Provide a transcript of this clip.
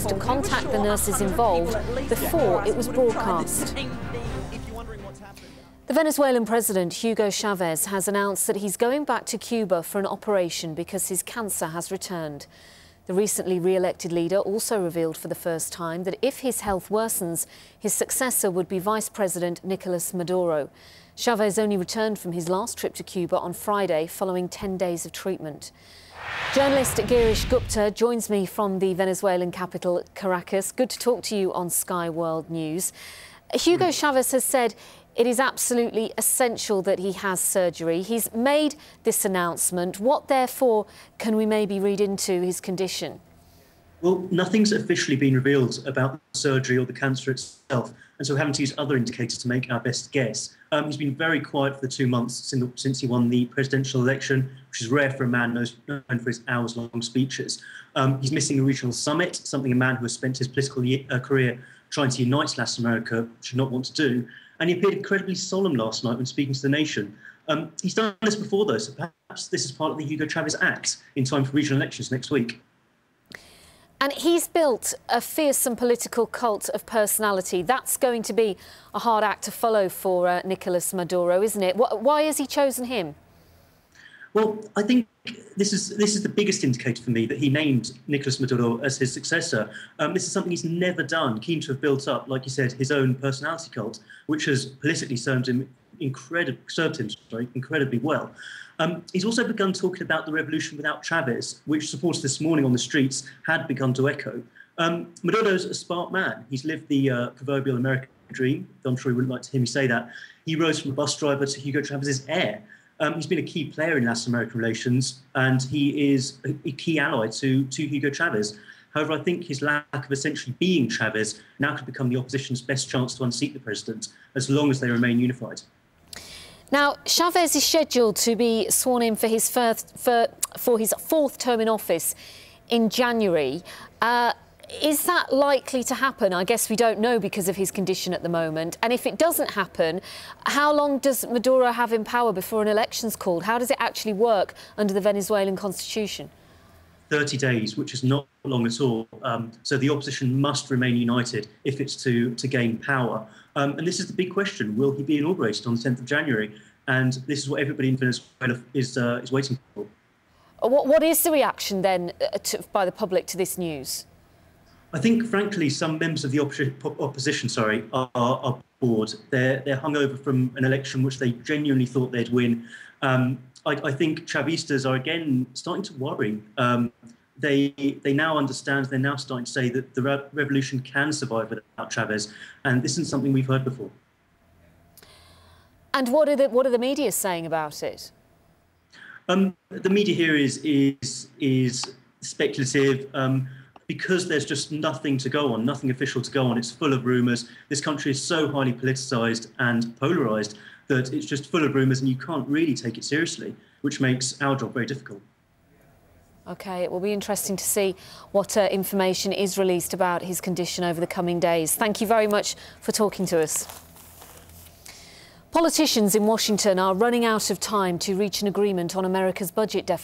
to contact the nurses involved before it was broadcast. The Venezuelan president, Hugo Chávez, has announced that he's going back to Cuba for an operation because his cancer has returned. The recently re-elected leader also revealed for the first time that if his health worsens, his successor would be Vice President Nicolas Maduro. Chávez only returned from his last trip to Cuba on Friday following 10 days of treatment. Journalist Girish Gupta joins me from the Venezuelan capital, Caracas. Good to talk to you on Sky World News. Hugo Chávez has said it is absolutely essential that he has surgery. He's made this announcement. What, therefore, can we maybe read into his condition? Well, nothing's officially been revealed about the surgery or the cancer itself, and so we're having to use other indicators to make our best guess. He's been very quiet for the 2 months since he won the presidential election, which is rare for a man known for his hours-long speeches. He's missing a regional summit, something a man who has spent his political career trying to unite Latin America should not want to do. And he appeared incredibly solemn last night when speaking to the nation. He's done this before, though, so perhaps this is part of the Hugo Chávez act in time for regional elections next week. And he's built a fearsome political cult of personality. That's going to be a hard act to follow for Nicolas Maduro, isn't it? Why has he chosen him? Well, I think this is the biggest indicator for me that he named Nicolas Maduro as his successor. This is something he's never done, keen to have built up, like you said, his own personality cult, which has politically served him incredibly well. He's also begun talking about the revolution without Chávez, which supporters this morning on the streets had begun to echo. Maduro's a smart man. He's lived the proverbial American dream, though I'm sure he wouldn't like to hear me say that. He rose from a bus driver to Hugo Chávez's heir. He's been a key player in Latin American relations, and he is a key ally to Hugo Chávez. However, I think his lack of essentially being Chávez now could become the opposition's best chance to unseat the president, as long as they remain unified. Now, Chávez is scheduled to be sworn in for his fourth term in office in January. Is that likely to happen? I guess we don't know because of his condition at the moment. And if it doesn't happen, how long does Maduro have in power before an election's called? How does it actually work under the Venezuelan constitution? 30 days, which is not long at all. So the opposition must remain united if it's to gain power. And this is the big question. Will he be inaugurated on the 10th of January? And this is what everybody in Venezuela is waiting for. What is the reaction then by the public to this news? I think, frankly, some members of the opposition are bored. They're hungover from an election which they genuinely thought they'd win. I think Chavistas are again starting to worry. They now understand, they're now starting to say that the revolution can survive without Chávez, and this isn't something we've heard before. And what are the media saying about it? The media here is speculative. Because there's just nothing to go on, nothing official to go on. It's full of rumours. This country is so highly politicised and polarised that it's just full of rumours and you can't really take it seriously, which makes our job very difficult. OK, it will be interesting to see what information is released about his condition over the coming days. Thank you very much for talking to us. Politicians in Washington are running out of time to reach an agreement on America's budget deficit.